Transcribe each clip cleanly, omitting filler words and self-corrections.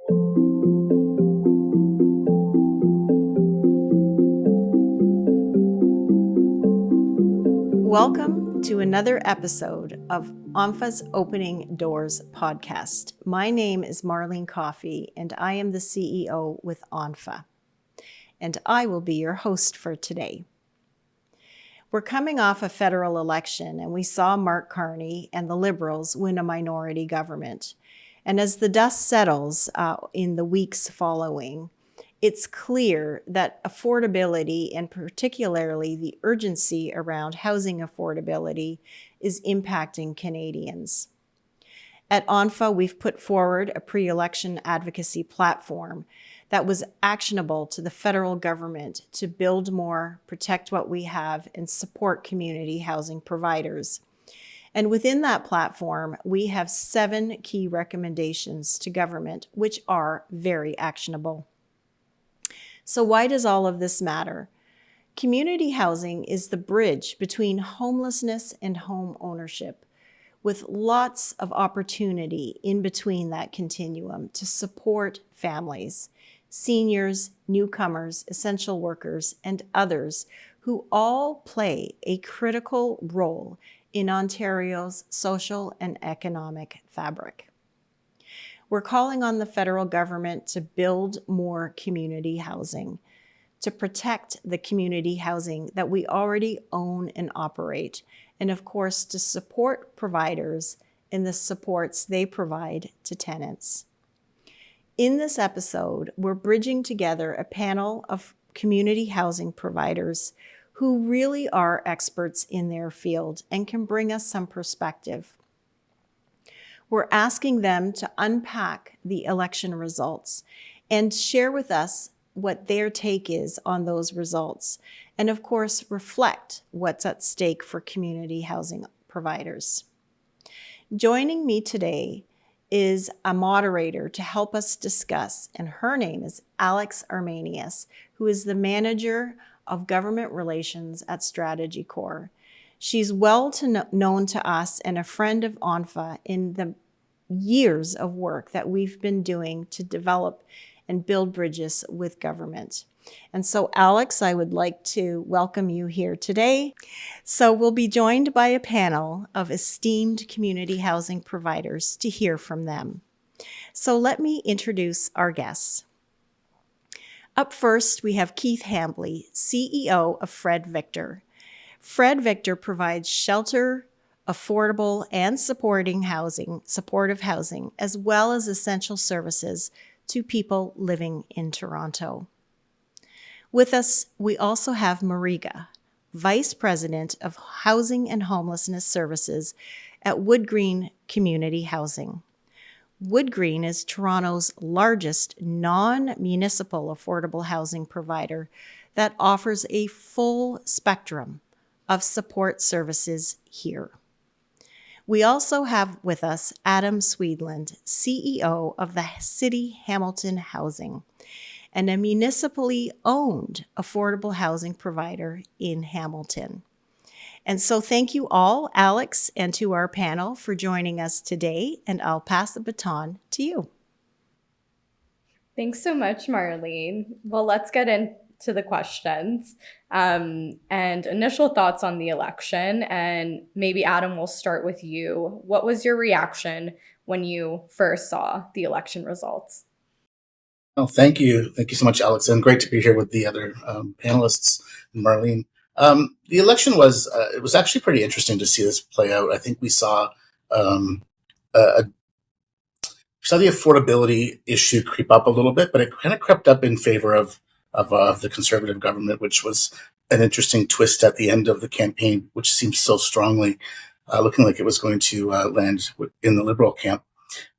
Welcome to another episode of ONPHA's Opening Doors podcast. My name is Marlene Coffey, and I am the CEO with ONPHA, and I will be your host for today. We're coming off a federal election, and we saw Mark Carney and the Liberals win a minority government. And as the dust settles in the weeks following, it's clear that affordability, and particularly the urgency around housing affordability, is impacting Canadians. At ONPHA, we've put forward a pre-election advocacy platform that was actionable to the federal government to build more, protect what we have, and support community housing providers. And within that platform, we have 7 key recommendations to government, which are very actionable. So why does all of this matter? Community housing is the bridge between homelessness and home ownership, with lots of opportunity in between that continuum to support families, seniors, newcomers, essential workers, and others who all play a critical role in Ontario's social and economic fabric. We're calling on the federal government to build more community housing, to protect the community housing that we already own and operate, and of course to support providers in the supports they provide to tenants. In this episode, we're bridging together a panel of community housing providers who really are experts in their field and can bring us some perspective. We're asking them to unpack the election results and share with us what their take is on those results, and of course, reflect what's at stake for community housing providers. Joining me today is a moderator to help us discuss, and her name is Alex Armanious, who is the Manager of Government Relations at StrategyCorp. She's known to us and a friend of ONPHA in the years of work that we've been doing to develop and build bridges with government. And so, Alex, I would like to welcome you here today. So we'll be joined by a panel of esteemed community housing providers to hear from them. So let me introduce our guests. Up first, we have Keith Hambly, CEO of Fred Victor. Fred Victor provides shelter, affordable and supportive housing, as well as essential services to people living in Toronto. With us, we also have Mwarigha, Vice President of Housing and Homelessness Services at WoodGreen Community Housing. WoodGreen is Toronto's largest non-municipal affordable housing provider that offers a full spectrum of support services here. We also have with us Adam Sweedland, CEO of the CityHousing Hamilton, and a municipally owned affordable housing provider in Hamilton. And so thank you all, Alex, and to our panel for joining us today, and I'll pass the baton to you. Thanks so much, Marlene. Well, let's get into the questions and initial thoughts on the election. And maybe, Adam, we'll start with you. What was your reaction when you first saw the election results? Oh, thank you. Thank you so much, Alex. And great to be here with the other panelists, Marlene. The election was it was actually pretty interesting to see this play out. I think we saw the affordability issue creep up a little bit, but it kind of crept up in favor of the Conservative government, which was an interesting twist at the end of the campaign, which seems so strongly looking like it was going to land in the Liberal camp.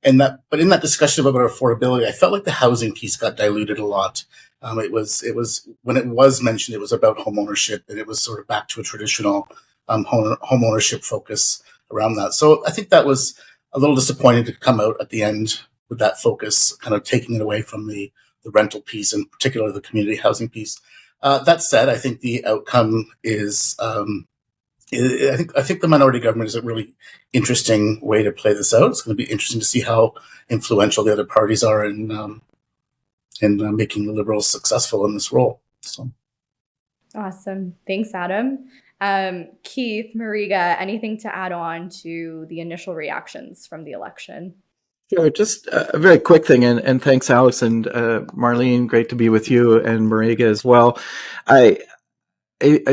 But in that discussion about affordability, I felt like the housing piece got diluted a lot. It was when it was mentioned, it was about home ownership, and it was sort of back to a traditional home ownership focus around that. So I think that was a little disappointing to come out at the end with that focus, kind of taking it away from the rental piece, and particularly the community housing piece. That said, I think the outcome is I think the minority government is a really interesting way to play this out. It's going to be interesting to see how influential the other parties are in making the Liberals successful in this role. So. Awesome. Thanks, Adam. Keith, Mwarigha, anything to add on to the initial reactions from the election? Sure, just a very quick thing, and thanks, Alex and Marlene. Great to be with you, and Mwarigha as well. I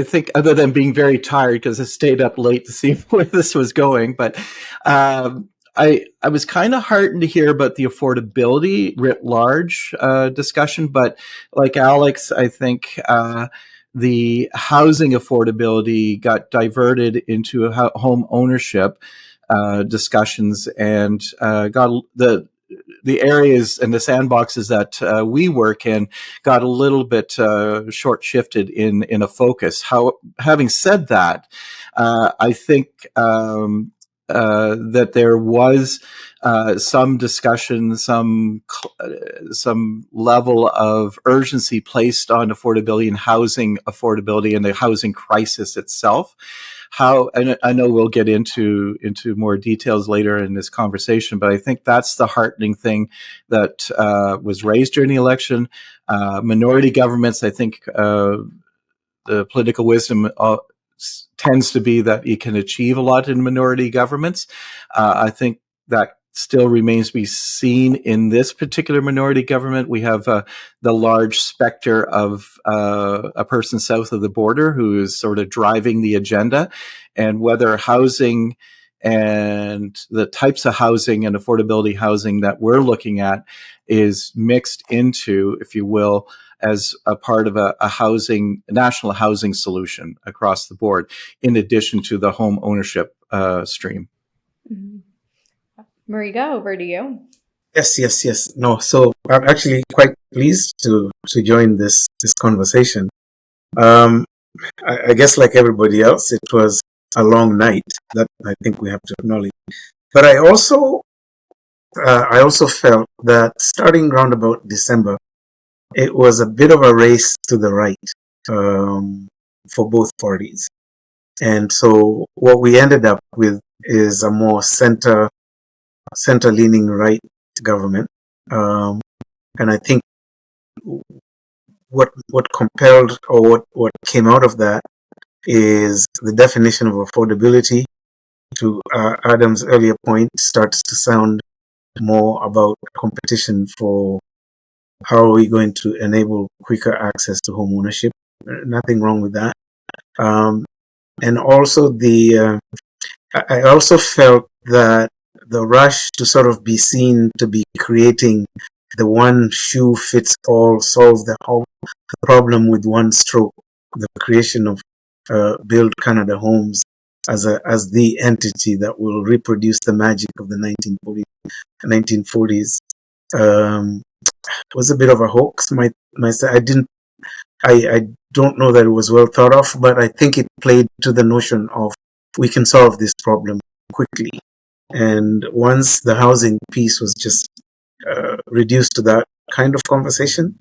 think, other than being very tired because I stayed up late to see where this was going, but I was kind of heartened to hear about the affordability writ large discussion. But like Alex, I think the housing affordability got diverted into home ownership discussions, and got the areas and the sandboxes that we work in got a little bit short shifted in a focus. Having said that, I think that there was some discussion, some level of urgency placed on affordability and housing affordability and the housing crisis itself. And I know we'll get into more details later in this conversation, but I think that's the heartening thing that was raised during the election. Minority governments, I think the political wisdom tends to be that you can achieve a lot in minority governments. I think that still remains to be seen in this particular minority government. We have the large specter of a person south of the border who is sort of driving the agenda, and whether housing and the types of housing and affordability housing that we're looking at is mixed into, if you will, as a part of a national housing solution across the board, in addition to the home ownership stream. Mm-hmm. Mwarigha, over to you. Yes. No, so I'm actually quite pleased to join this conversation. I guess like everybody else, it was a long night. That I think we have to acknowledge. But I also felt that starting around about December, it was a bit of a race to the right for both parties. And so what we ended up with is a more center-leaning right government. And I think what compelled, or what came out of that, is the definition of affordability. To Adam's earlier point, starts to sound more about competition for how are we going to enable quicker access to home ownership. Nothing wrong with that. And also I also felt that the rush to sort of be seen to be creating the one shoe fits all, solve the whole problem with one stroke, the creation of Build Canada Homes as the entity that will reproduce the magic of the 1940s was a bit of a hoax. I don't know that it was well thought of, but I think it played to the notion of we can solve this problem quickly. And once the housing piece was just reduced to that kind of conversation,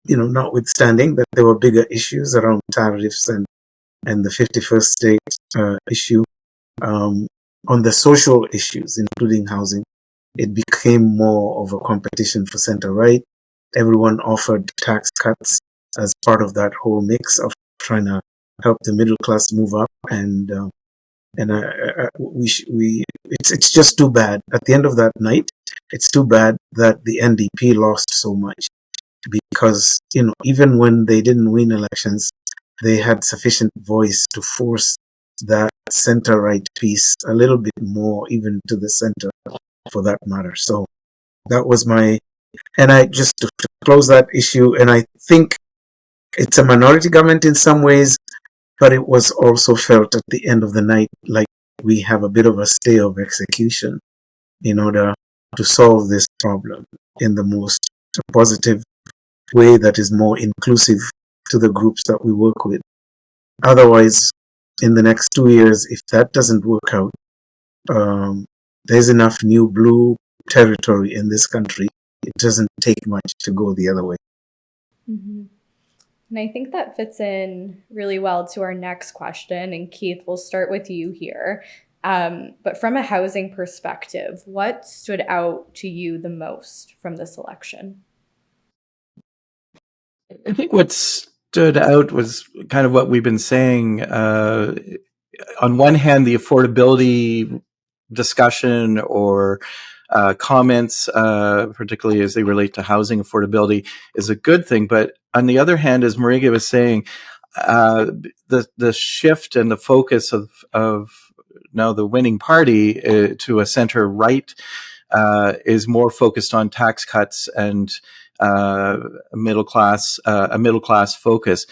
notwithstanding that there were bigger issues around tariffs and the 51st state issue, on the social issues, including housing, it became more of a competition for center-right. Everyone offered tax cuts as part of that whole mix of trying to help the middle class move up, it's just too bad. At the end of that night, it's too bad that the NDP lost so much, because even when they didn't win elections, they had sufficient voice to force that center-right piece a little bit more, even to the center, for that matter. So that was and I just to close that issue, and I think it's a minority government in some ways, but it was also felt at the end of the night like we have a bit of a stay of execution in order to solve this problem in the most positive way that is more inclusive to the groups that we work with. Otherwise, in the next 2 years, if that doesn't work out, there's enough new blue territory in this country. It doesn't take much to go the other way. Mm-hmm. And I think that fits in really well to our next question. And Keith, we'll start with you here. But from a housing perspective, what stood out to you the most from this election? I think what stood out was kind of what we've been saying. On one hand, the affordability discussion or comments, particularly as they relate to housing affordability, is a good thing. But on the other hand, as Mwarigha was saying, the shift and the focus of now the winning party to a center right is more focused on tax cuts and a middle class focus.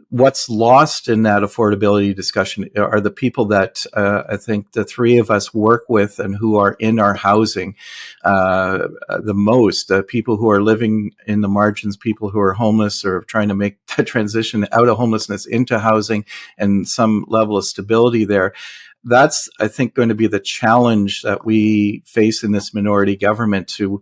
What's lost in that affordability discussion are the people that I think the three of us work with and who are in our housing the most. People who are living in the margins, people who are homeless or trying to make the transition out of homelessness into housing and some level of stability there. That's, I think, going to be the challenge that we face in this minority government to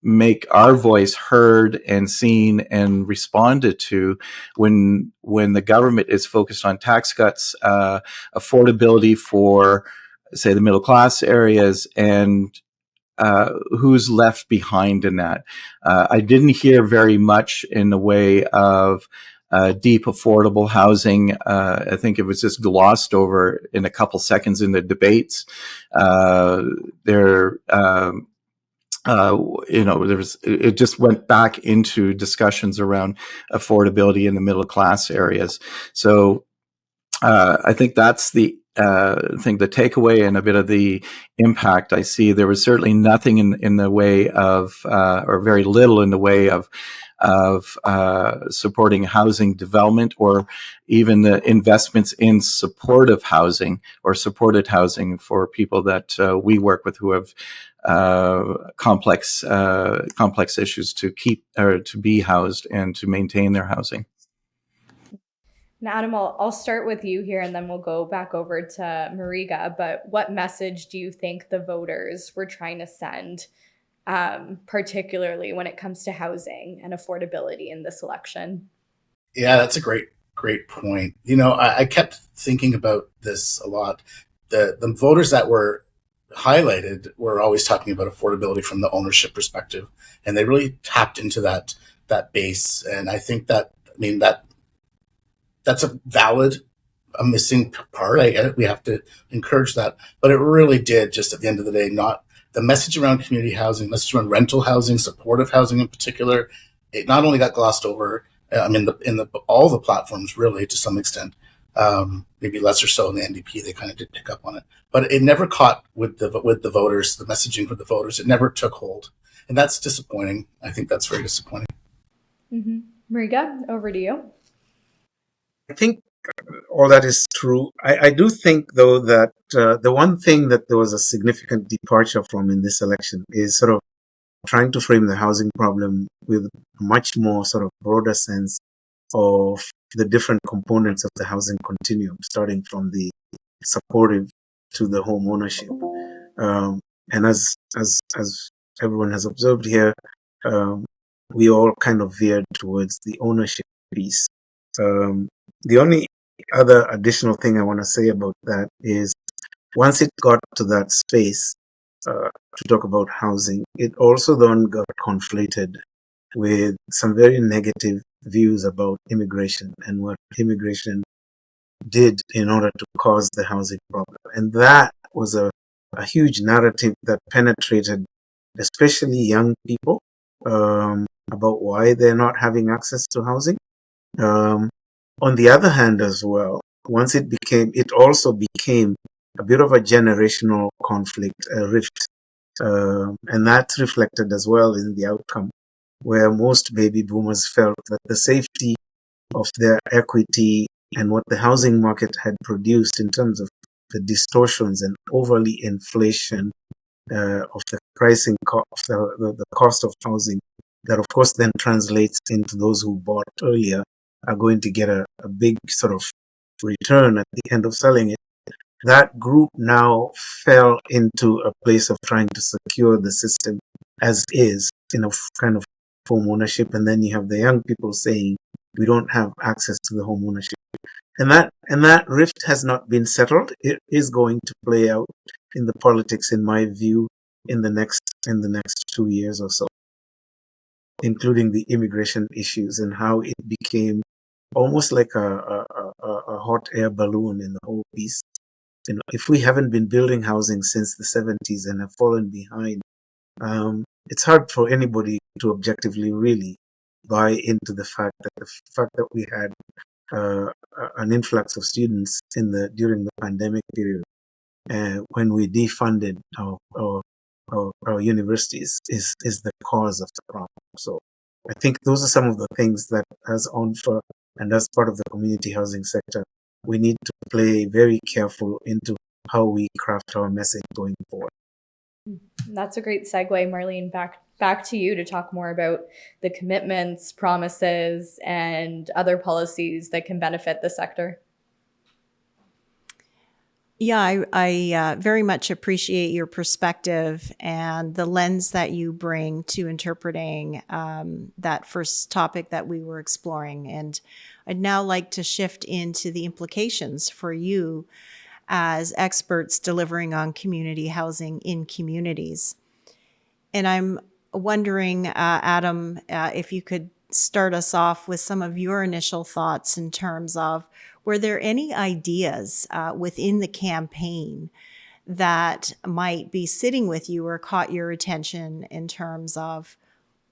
make our voice heard and seen and responded to when the government is focused on tax cuts, affordability for, say, the middle class areas, and who's left behind in that. I didn't hear very much in the way of deep affordable housing. I think it was just glossed over in a couple seconds in the debates. It just went back into discussions around affordability in the middle class areas. So I think that's the the takeaway and a bit of the impact I see. There was certainly nothing in the way of, or very little in the way of supporting housing development or even the investments in supportive housing or supported housing for people that we work with who have complex issues to keep or to be housed and to maintain their housing. Now, Adam, I'll start with you here and then we'll go back over to Mwarigha. But what message do you think the voters were trying to send, particularly when it comes to housing and affordability in this election? Yeah, that's a great point. I kept thinking about this a lot. The voters that were highlighted were always talking about affordability from the ownership perspective, and they really tapped into that base. And I think that's a missing part. I get it. We have to encourage that. But it really did, just at the end of the day, not the message around community housing, message around rental housing, supportive housing in particular. It not only got glossed over, in all the platforms, really, to some extent. Maybe less or so in the NDP, they kind of did pick up on it. But it never caught with the voters, the messaging for the voters. It never took hold. And that's disappointing. I think that's very disappointing. Mm-hmm. Mwarigha, over to you. I think all that is true. I do think, though, that the one thing that there was a significant departure from in this election is sort of trying to frame the housing problem with a much more sort of broader sense of the different components of the housing continuum, starting from the supportive to the home ownership. And as everyone has observed here, we all kind of veered towards the ownership piece. The only other additional thing I want to say about that is once it got to that space to talk about housing, it also then got conflated with some very negative views about immigration and what immigration did in order to cause the housing problem. And that was a huge narrative that penetrated especially young people about why they're not having access to housing. On the other hand as well, once it also became a bit of a generational conflict, a rift. And that's reflected as well in the outcome, where most baby boomers felt that the safety of their equity and what the housing market had produced in terms of the distortions and overly inflation of the pricing the cost of housing, that of course then translates into those who bought earlier are going to get a big sort of return at the end of selling it. That group now fell into a place of trying to secure the system as is in a kind of home ownership, and then you have the young people saying we don't have access to the home ownership. And that rift has not been settled. It is going to play out in the politics, in my view, in the next 2 years or so, including the immigration issues and how it became almost like a hot air balloon in the whole piece. If we haven't been building housing since the 70s and have fallen behind, it's hard for anybody to objectively really buy into the fact that we had an influx of students during the pandemic period, when we defunded our universities is the cause of the problem. So I think those are some of the things that, as ONPHA and as part of the community housing sector, we need to play very careful into how we craft our message going forward. That's a great segue, Marlene. Back to you to talk more about the commitments, promises, and other policies that can benefit the sector. Yeah, I very much appreciate your perspective and the lens that you bring to interpreting that first topic that we were exploring. And I'd now like to shift into the implications for you as experts delivering on community housing in communities. And I'm wondering, Adam, if you could start us off with some of your initial thoughts in terms of, were there any ideas within the campaign that might be sitting with you or caught your attention in terms of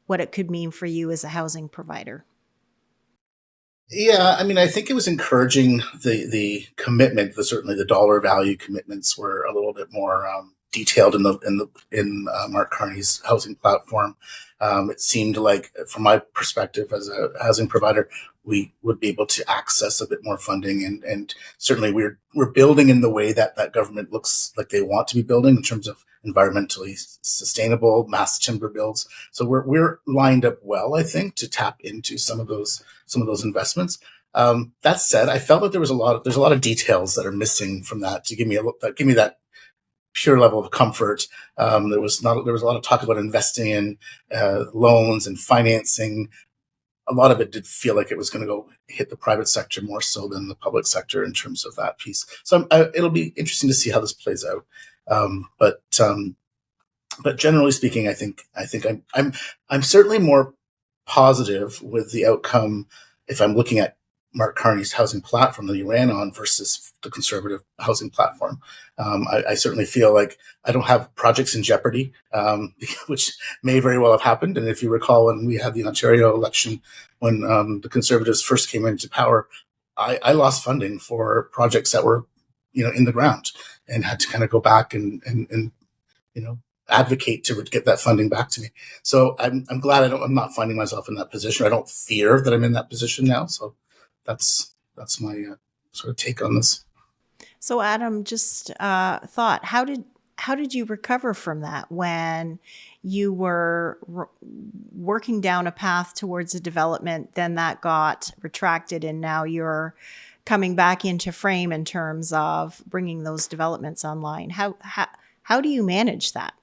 what it could mean for you as a housing provider? Yeah, I mean, I think it was encouraging. The commitment, certainly the dollar value commitments, were a little bit more detailed in Mark Carney's housing platform. It seemed like, from my perspective as a housing provider, we would be able to access a bit more funding, and certainly we're building in the way that government looks like they want to be building in terms of environmentally sustainable mass timber builds. So we're lined up well, I think, to tap into some of those investments. That said, I felt that there's a lot of details that are missing from that to give me that pure level of comfort. There was a lot of talk about investing in loans and financing. A lot of it did feel like it was going to go hit the private sector more so than the public sector in terms of that piece. So it'll be interesting to see how this plays out. But generally speaking, I think I'm certainly more positive with the outcome if I'm looking at Mark Carney's housing platform that he ran on versus the conservative housing platform. I certainly feel like I don't have projects in jeopardy, which may very well have happened. And if you recall, when we had the Ontario election, when the Conservatives first came into power, I lost funding for projects that were, in the ground, and had to kind of go back and advocate to get that funding back to me. So I'm glad I'm not finding myself in that position. I don't fear that I'm in that position now. So that's my sort of take on this. So Adam, just thought, how did you recover from that when you were working down a path towards a development, then that got retracted, and now you're coming back into frame in terms of bringing those developments online? How do you manage that?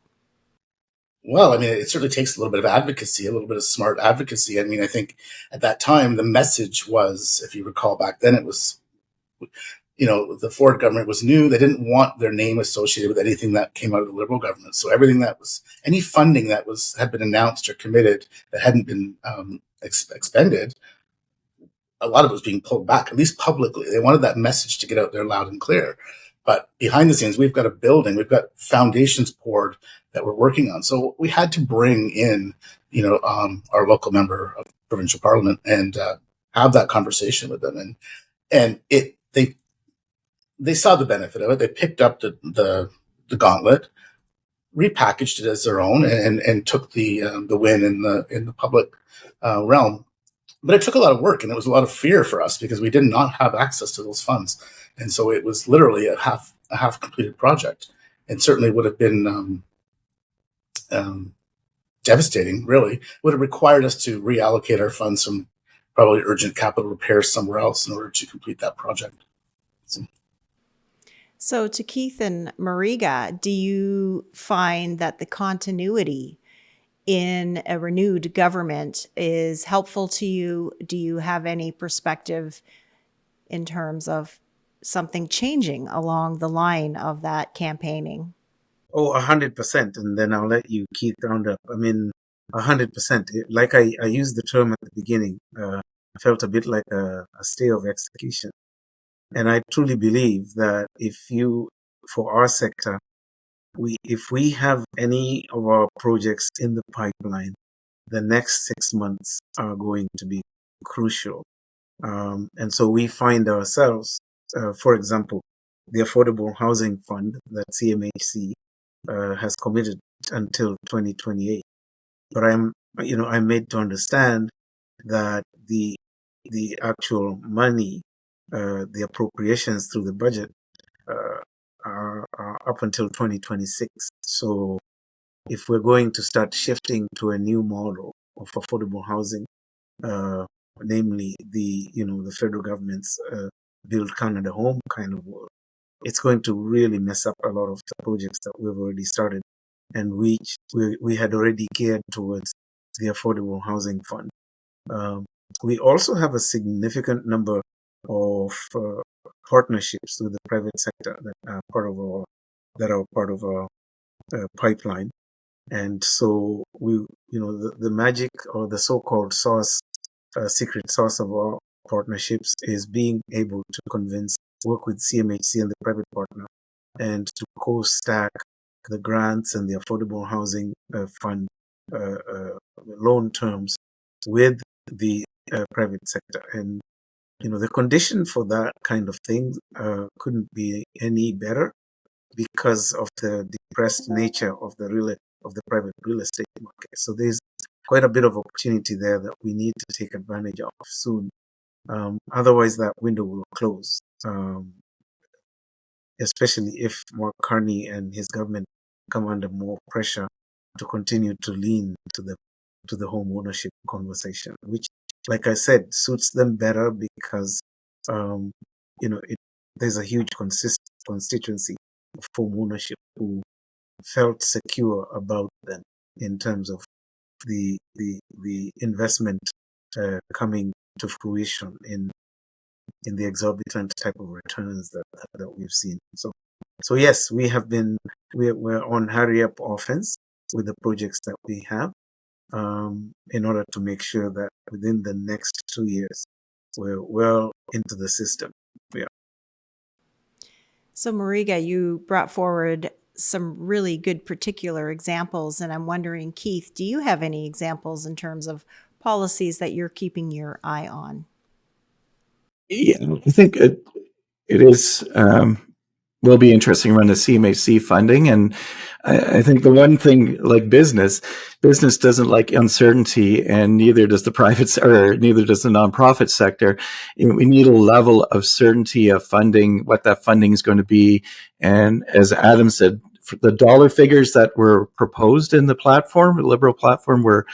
Well, I mean, it certainly takes a little bit of advocacy, a little bit of smart advocacy. I mean, I think at that time, the message was, if you recall back then, it was, the Ford government was new. They didn't want their name associated with anything that came out of the Liberal government. So any funding that had been announced or committed that hadn't been expended, a lot of it was being pulled back, at least publicly. They wanted that message to get out there loud and clear. But behind the scenes, we've got a building, we've got foundations poured that we're working on. So we had to bring in, our local member of provincial parliament and have that conversation with them. And they saw the benefit of it. They picked up the gauntlet, repackaged it as their own, and took the win in the public realm. But it took a lot of work, and it was a lot of fear for us because we did not have access to those funds. And so it was literally a half completed project, and certainly would have been devastating, really. Would have required us to reallocate our funds from probably urgent capital repairs somewhere else in order to complete that project. So to Keith and Mwarigha, do you find that the continuity in a renewed government is helpful to you? Do you have any perspective in terms of something changing along the line of that campaigning? Oh, 100%. And then I'll let you, Keith, round up. I mean, 100%. Like I used the term at the beginning, I felt a bit like a stay of execution. And I truly believe that for our sector, if we have any of our projects in the pipeline, the next 6 months are going to be crucial. And so we find ourselves, for example, the Affordable Housing Fund that CMHC has committed until 2028. But I'm made to understand that the actual money, the appropriations through the budget are up until 2026. So if we're going to start shifting to a new model of affordable housing, namely the federal government's Build Canada Home kind of work, it's going to really mess up a lot of the projects that we've already started and which we had already geared towards the Affordable Housing Fund. We also have a significant number of partnerships with the private sector that are part of our pipeline. And so the magic, or the so-called secret sauce of our partnerships, is being able to work with CMHC and the private partner, and to co-stack the grants and the Affordable Housing Fund loan terms with the private sector. And the condition for that kind of thing couldn't be any better, because of the depressed nature of the private real estate market. So there's quite a bit of opportunity there that we need to take advantage of soon. Otherwise, that window will close, especially if Mark Carney and his government come under more pressure to continue to lean to the home ownership conversation, which, like I said, suits them better because there's a huge constituency of home ownership who felt secure about them in terms of the investment coming to fruition in the exorbitant type of returns that we've seen. So yes, we're on hurry up offense with the projects that we have, in order to make sure that within the next 2 years we're well into the system. Yeah. So Mwarigha, you brought forward some really good particular examples, and I'm wondering, Keith, do you have any examples in terms of policies that you're keeping your eye on? Yeah, I think it is will be interesting around the CMHC funding, and I think the one thing, like business doesn't like uncertainty, and neither does the neither does the nonprofit sector. We need a level of certainty of funding, what that funding is going to be, and as Adam said, for the dollar figures that were proposed in the platform, the Liberal platform, were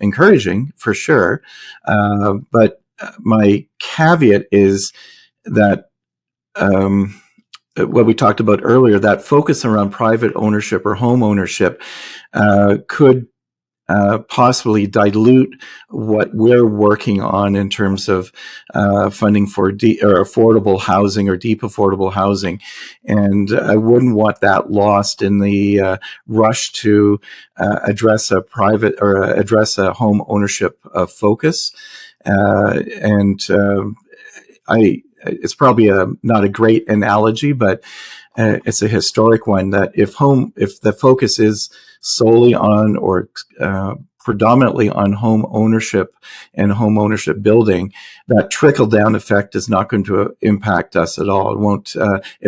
encouraging for sure, but my caveat is that what we talked about earlier, that focus around private ownership or home ownership could possibly dilute what we're working on in terms of funding for or affordable housing or deep affordable housing. And I wouldn't want that lost in the rush to address a home ownership focus. It's probably not a great analogy, but it's a historic one, that if the focus is solely on or predominantly on home ownership and home ownership building, that trickle down effect is not going to impact us at all. It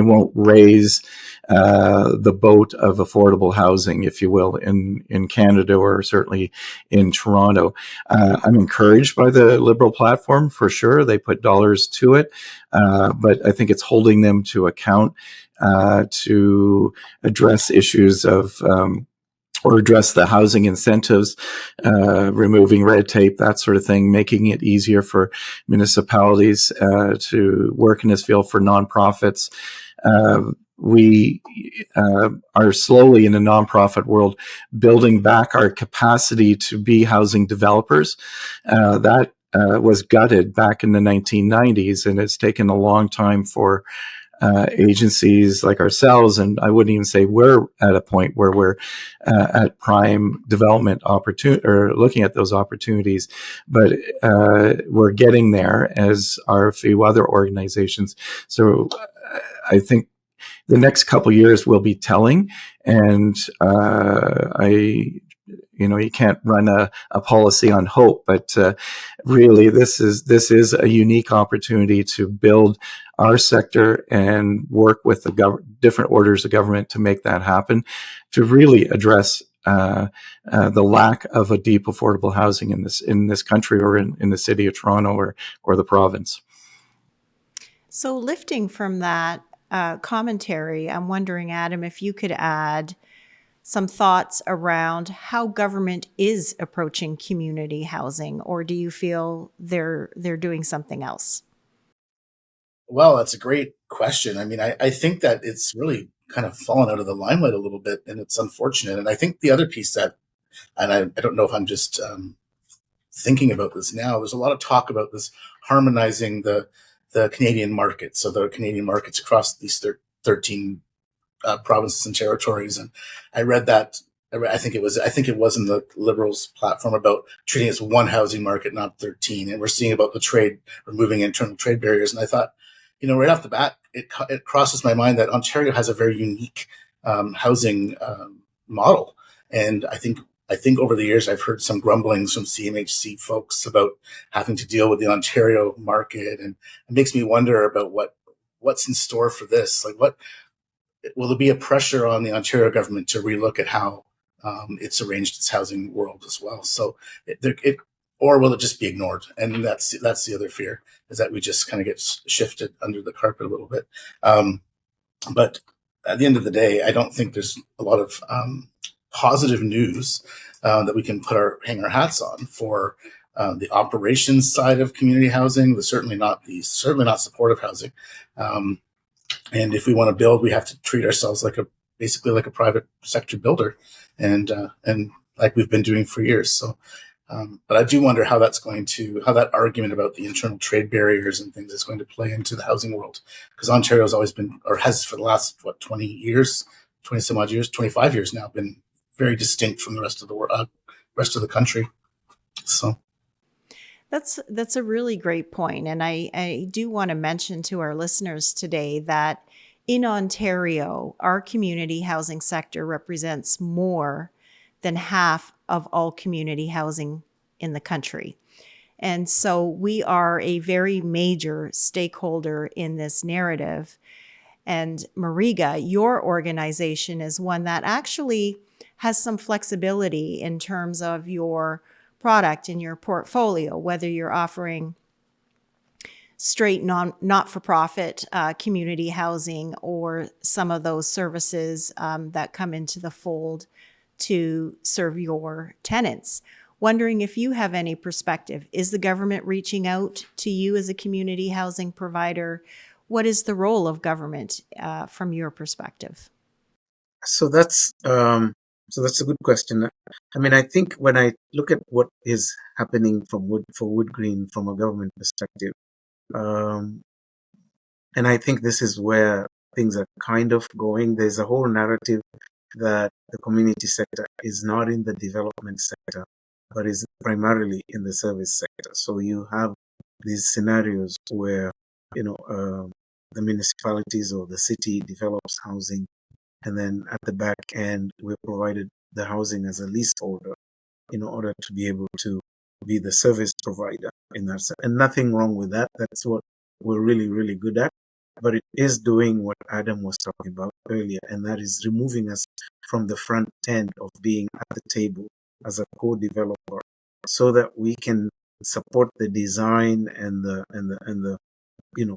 won't raise the boat of affordable housing, if you will, in Canada, or certainly in Toronto. I'm encouraged by the Liberal platform for sure. They put dollars to it, but I think it's holding them to account to address issues of or address the housing incentives, removing red tape, that sort of thing, making it easier for municipalities to work in this field, for nonprofits. we are slowly in the nonprofit world building back our capacity to be housing developers. That was gutted back in the 1990s, and it's taken a long time for agencies like ourselves, and I wouldn't even say we're at a point where we're at prime development opportunity or looking at those opportunities, but we're getting there, as are a few other organizations. So I think the next couple of years will be telling, and you can't run a policy on hope, but really this is a unique opportunity to build our sector and work with the different orders of government to make that happen, to really address the lack of a deep affordable housing in this country, or in the city of Toronto or the province. So lifting from that commentary, I'm wondering, Adam, if you could add some thoughts around how government is approaching community housing, or do you feel they're doing something else? Well, that's a great question. I mean, I think that it's really kind of fallen out of the limelight a little bit, and it's unfortunate. And I think the other piece that, and I don't know if I'm just thinking about this now, there's a lot of talk about this harmonizing the Canadian market. So the Canadian markets across these 13 provinces and territories. And I read that, I think it was in the Liberals' platform about treating it as one housing market, not 13. And we're seeing about the trade, removing internal trade barriers. And I thought, right off the bat, it crosses my mind that Ontario has a very unique housing model. And I think over the years, I've heard some grumblings from CMHC folks about having to deal with the Ontario market. And it makes me wonder about what's in store for this. Like, what will there be a pressure on the Ontario government to relook at how it's arranged its housing world as well? So or will it just be ignored? And that's the other fear, is that we just kind of get shifted under the carpet a little bit. But at the end of the day, I don't think there's a lot of positive news that we can hang our hats on for the operations side of community housing. Certainly not supportive housing. And if we want to build, we have to treat ourselves basically like a private sector builder, and like we've been doing for years. So, but I do wonder how that argument about the internal trade barriers and things is going to play into the housing world, because Ontario has always been, or has for the last 20 years, 20 some odd years, 25 years now, been very distinct from the rest of the world, rest of the country. So. That's a really great point. And I do want to mention to our listeners today that in Ontario, our community housing sector represents more than half of all community housing in the country. And so we are a very major stakeholder in this narrative. And Mwarigha, your organization, is one that actually has some flexibility in terms of your product in your portfolio, whether you're offering straight not-for-profit community housing or some of those services that come into the fold to serve your tenants. Wondering if you have any perspective. Is the government reaching out to you as a community housing provider? What is the role of government from your perspective? So that's a good question. I mean, I think when I look at what is happening for WoodGreen from a government perspective, and I think this is where things are kind of going. There's a whole narrative that the community sector is not in the development sector, but is primarily in the service sector. So you have these scenarios where, the municipalities or the city develops housing, and then at the back end, we're provided the housing as a leaseholder in order to be able to be the service provider in that sense. And nothing wrong with that. That's what we're really, really good at. But it is doing what Adam was talking about earlier, and that is removing us from the front end of being at the table as a co-developer, so that we can support the design and the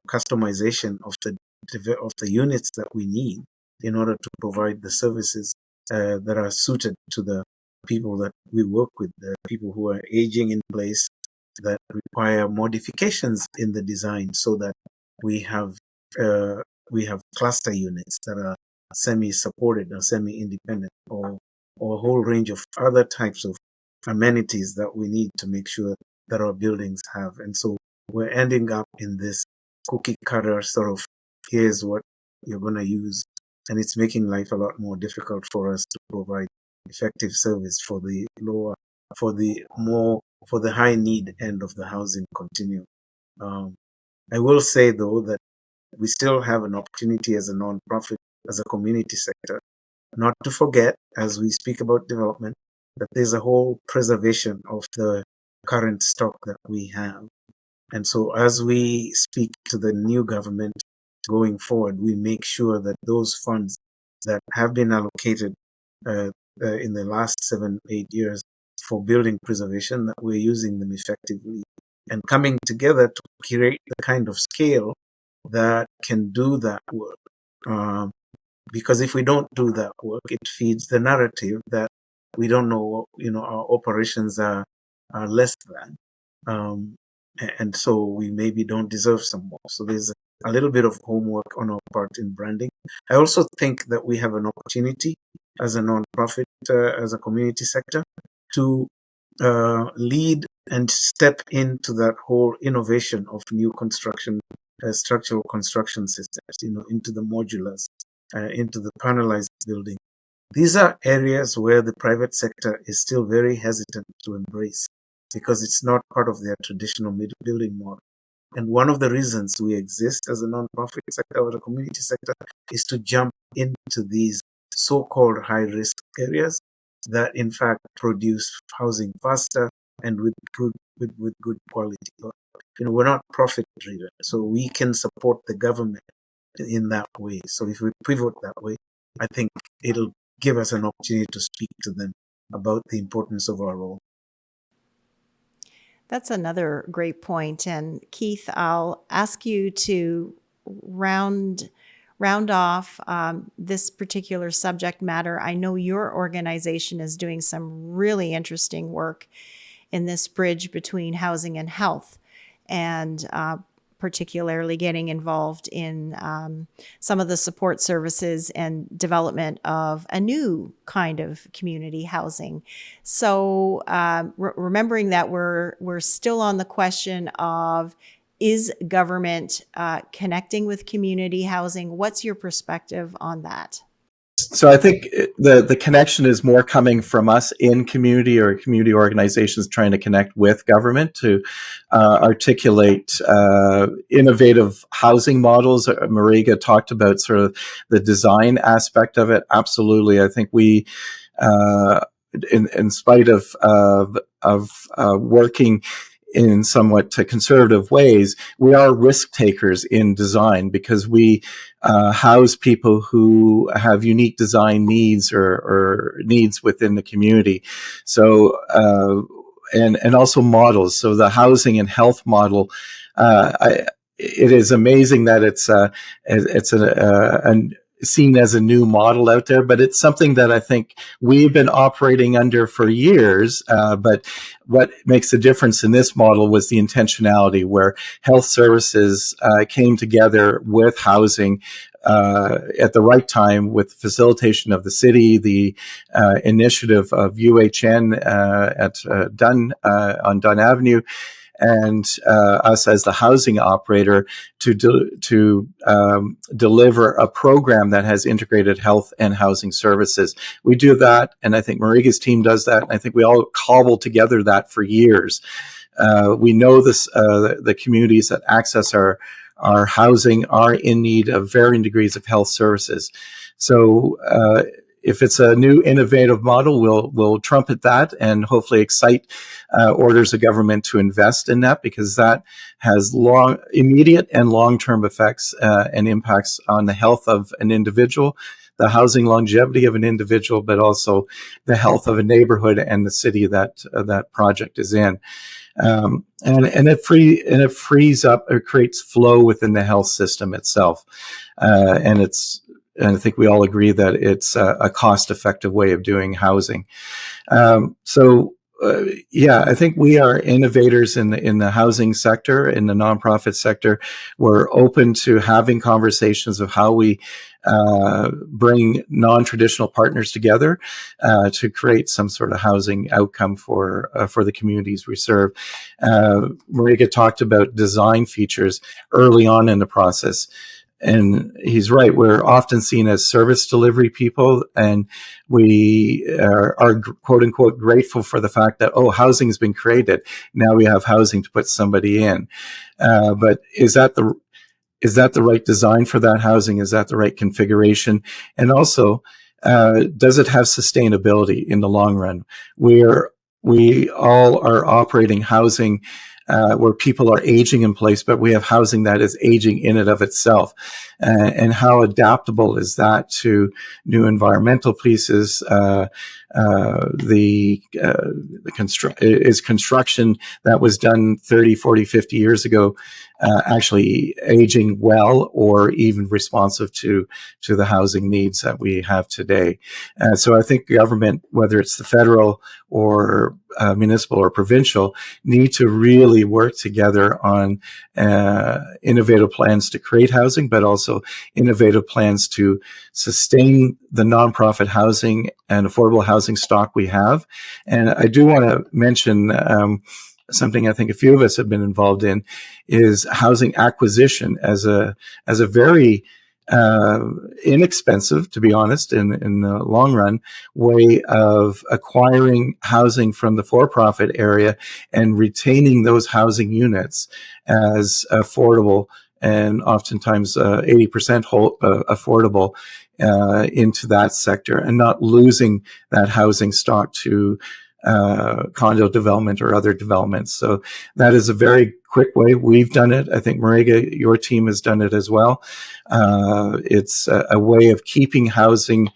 customization of the units that we need in order to provide the services that are suited to the people that we work with, the people who are aging in place that require modifications in the design, so that we have we have cluster units that are semi-supported or semi-independent, or a whole range of other types of amenities that we need to make sure that our buildings have. And so we're ending up in this cookie cutter sort of, here's what you're going to use. And it's making life a lot more difficult for us to provide effective service for the high need end of the housing continuum. I will say, though, that we still have an opportunity as a nonprofit, as a community sector, not to forget, as we speak about development, that there's a whole preservation of the current stock that we have. And so as we speak to the new government going forward, we make sure that those funds that have been allocated in the last 7-8 years for building preservation, that we're using them effectively and coming together to create the kind of scale that can do that work. Because if we don't do that work, it feeds the narrative that we don't know, our operations are less than. And so we maybe don't deserve some more. So there's a little bit of homework on our part in branding. I also think that we have an opportunity as a nonprofit, as a community sector, to lead and step into that whole innovation of new construction, structural construction systems, into the modulars, into the panelized building. These are areas where the private sector is still very hesitant to embrace because it's not part of their traditional building model. And one of the reasons we exist as a nonprofit sector or a community sector is to jump into these so-called high-risk areas that, in fact, produce housing faster and with good quality. We're not profit-driven, so we can support the government in that way. So if we pivot that way, I think it'll give us an opportunity to speak to them about the importance of our role. That's another great point. And Keith, I'll ask you to round off this particular subject matter. I know your organization is doing some really interesting work in this bridge between housing and health, and particularly getting involved in some of the support services and development of a new kind of community housing. So remembering that we're still on the question of, is government connecting with community housing? What's your perspective on that? So I think the connection is more coming from us in community or community organizations trying to connect with government to articulate innovative housing models. Mwarigha talked about sort of the design aspect of it. Absolutely. I think we, in spite of working in somewhat conservative ways, we are risk takers in design because we house people who have unique design needs or needs within the community. So, and also models. So the housing and health model, it is amazing that it's seen as a new model out there, but it's something that I think we've been operating under for years. But what makes the difference in this model was the intentionality, where health services came together with housing at the right time, with facilitation of the city, the initiative of UHN at Dunn on Dunn Avenue, and us as the housing operator to deliver a program that has integrated health and housing services. We do that, and I think Mwarigha's team does that, and I think we all cobble together that for years. We know this, the communities that access our housing are in need of varying degrees of health services. So if it's a new innovative model, we'll trumpet that and hopefully excite orders of government to invest in that, because that has immediate and long-term effects and impacts on the health of an individual, the housing longevity of an individual, but also the health of a neighborhood and the city that project is in. And it frees up or creates flow within the health system itself. And I think we all agree that it's a cost-effective way of doing housing. So yeah, I think we are innovators in the housing sector, in the nonprofit sector. We're open to having conversations of how we bring non-traditional partners together to create some sort of housing outcome for the communities we serve. Mwarigha talked about design features early on in the process. And he's right. We're often seen as service delivery people, and we are quote unquote grateful for the fact that, oh, housing has been created. Now we have housing to put somebody in. But is that the right design for that housing? Is that the right configuration? And also, does it have sustainability in the long run? We all are operating housing where people are aging in place, but we have housing that is aging in and of itself. And how adaptable is that to new environmental pieces? Is construction that was done 30, 40, 50 years ago actually aging well or even responsive to the housing needs that we have today? So I think government, whether it's the federal or municipal or provincial, need to really work together on innovative plans to create housing, but also innovative plans to sustain the nonprofit housing and affordable housing stock we have. And I do want to mention something I think a few of us have been involved in is housing acquisition as a very inexpensive, to be honest, in the long run, way of acquiring housing from the for-profit area and retaining those housing units as affordable and oftentimes 80% affordable into that sector, and not losing that housing stock to condo development or other developments. So that is a very quick way. We've done it. I think, Mwarigha, your team has done it as well. It's a way of keeping housing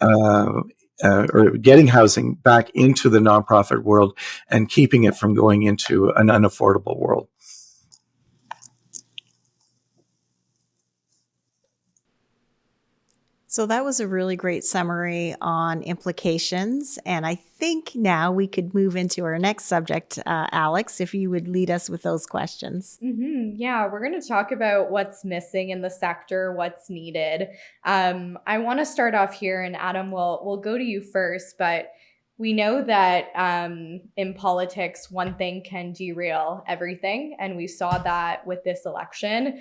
or getting housing back into the nonprofit world and keeping it from going into an unaffordable world. So that was a really great summary on implications. And I think now we could move into our next subject, Alex, if you would lead us with those questions. Mm-hmm. Yeah, we're going to talk about what's missing in the sector, what's needed. I want to start off here, and Adam, we'll go to you first, but we know that in politics, one thing can derail everything. And we saw that with this election.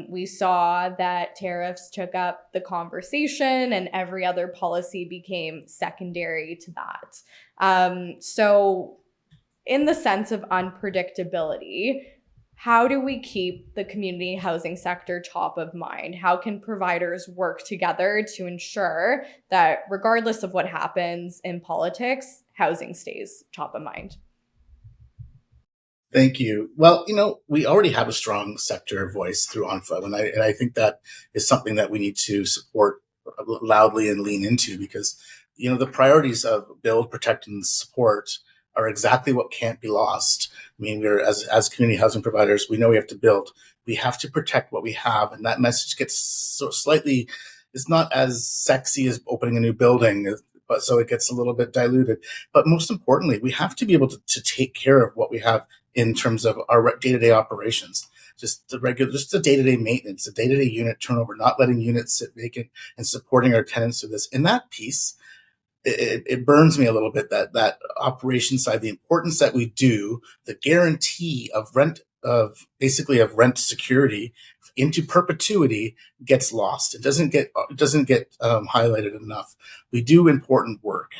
We saw that tariffs took up the conversation and every other policy became secondary to that. So in the sense of unpredictability, how do we keep the community housing sector top of mind? How can providers work together to ensure that regardless of what happens in politics, housing stays top of mind? Thank you. Well, we already have a strong sector voice through ONPHA, and I think that is something that we need to support loudly and lean into, because, the priorities of build, protect, and support are exactly what can't be lost. I mean, we're as community housing providers, we know we have to build. We have to protect what we have, and that message gets so slightly, it's not as sexy as opening a new building, but so it gets a little bit diluted. But most importantly, we have to be able to take care of what we have in terms of our day-to-day operations, just the day-to-day maintenance, the day-to-day unit turnover, not letting units sit vacant, and supporting our tenants through this. In that piece, it burns me a little bit that operation side, the importance that we do, the guarantee of rent security into perpetuity gets lost. It doesn't get highlighted enough. We do important work,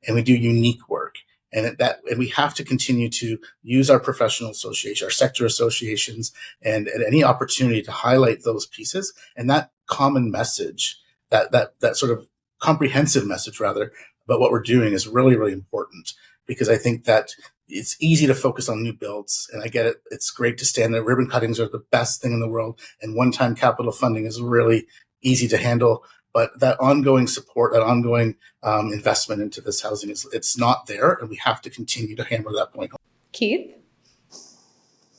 and we do unique work, and we have to continue to use our professional association, our sector associations, and any opportunity to highlight those pieces, and that common message, that sort of comprehensive message rather, about what we're doing is really, really important, because I think that it's easy to focus on new builds, and I get it. It's great to stand there. Ribbon cuttings are the best thing in the world, and one-time capital funding is really easy to handle. But that ongoing support, that ongoing investment into this housing, it's not there, and we have to continue to hammer that point home. Keith?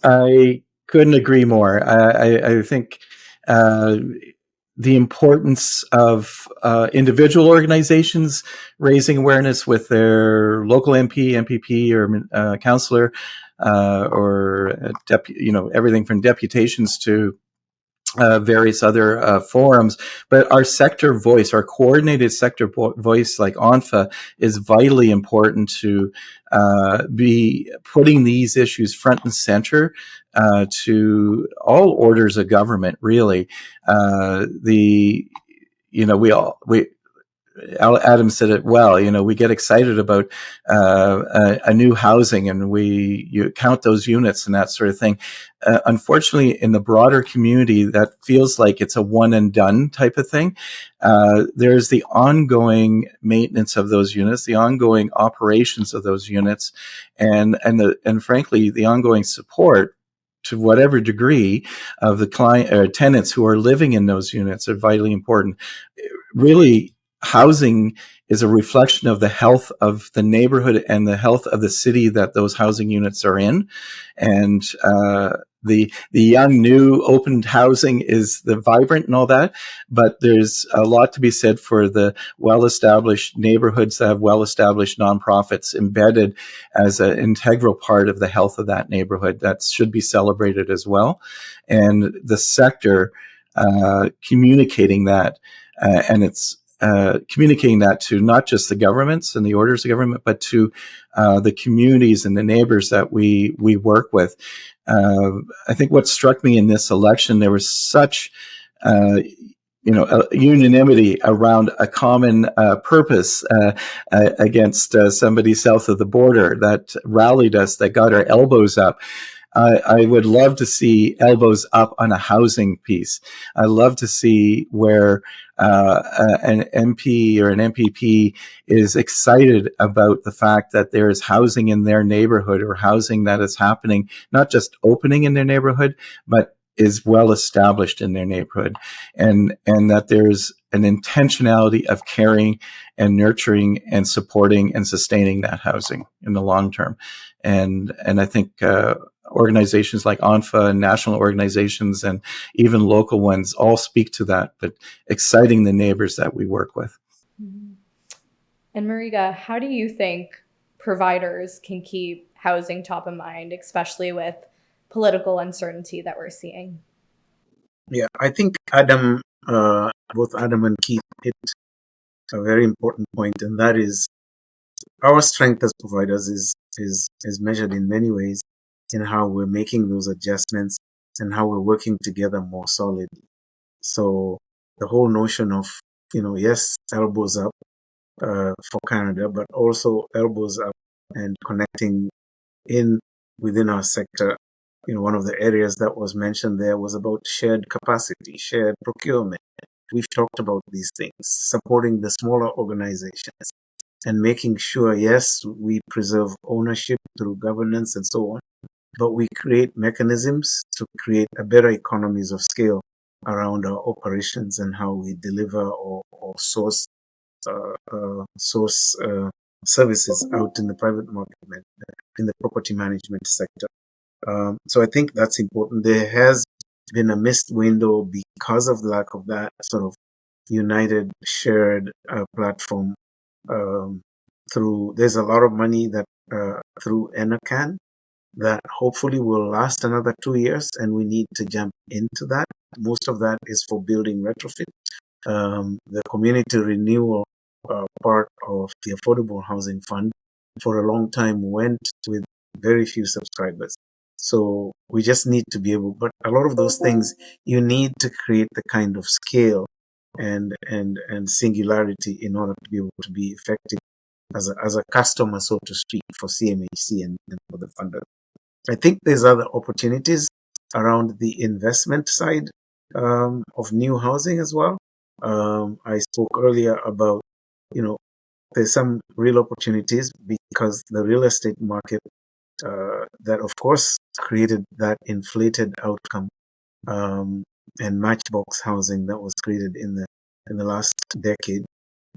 I couldn't agree more. I think the importance of individual organizations raising awareness with their local MP, MPP, or councillor, or everything from deputations to various other forums, but our sector voice, our coordinated sector voice like ONPHA, is vitally important to be putting these issues front and center to all orders of government, really. Adam said it well. We get excited about a new housing, and you count those units and that sort of thing. Unfortunately, in the broader community, that feels like it's a one and done type of thing. There's the ongoing maintenance of those units, the ongoing operations of those units, and frankly, the ongoing support to whatever degree of the client or tenants who are living in those units are vitally important. Really, housing is a reflection of the health of the neighborhood and the health of the city that those housing units are in. And the young, new, opened housing is the vibrant and all that, but there's a lot to be said for the well-established neighborhoods that have well-established nonprofits embedded as an integral part of the health of that neighborhood. That should be celebrated as well. And the sector communicating that, and it's communicating that to not just the governments and the orders of government, but to the communities and the neighbors that we work with. I think what struck me in this election, there was such unanimity around a common purpose against somebody south of the border that rallied us, that got our elbows up. I would love to see elbows up on a housing piece. I love to see where an MP or an MPP is excited about the fact that there is housing in their neighborhood, or housing that is happening, not just opening in their neighborhood, but is well established in their neighborhood, and that there's an intentionality of caring and nurturing and supporting and sustaining that housing in the long term. And I think organizations like ONPHA and national organizations and even local ones all speak to that, but exciting the neighbors that we work with. And Mwarigha, how do you think providers can keep housing top of mind, especially with political uncertainty that we're seeing? Yeah, I think both Adam and Keith hit a very important point, and that is our strength as providers is measured in many ways in how we're making those adjustments and how we're working together more solidly. So the whole notion of, yes, elbows up for Canada, but also elbows up and connecting within our sector. One of the areas that was mentioned there was about shared capacity, shared procurement. We've talked about these things, supporting the smaller organizations and making sure, yes, we preserve ownership through governance and so on, but we create mechanisms to create a better economies of scale around our operations and how we deliver or source services out in the private market, in the property management sector. So I think that's important. There has been a missed window because of the lack of that sort of united, shared platform. There's a lot of money that through ENACAN that hopefully will last another 2 years, and we need to jump into that. Most of that is for building retrofit. The community renewal part of the Affordable Housing Fund for a long time went with very few subscribers. So we just need to be able, but a lot of those things, you need to create the kind of scale and singularity in order to be able to be effective as a customer, so to speak, for CMHC and for the funder. I think there's other opportunities around the investment side of new housing as well. I spoke earlier about, there's some real opportunities because the real estate market that, of course, created that inflated outcome and matchbox housing that was created in the last decade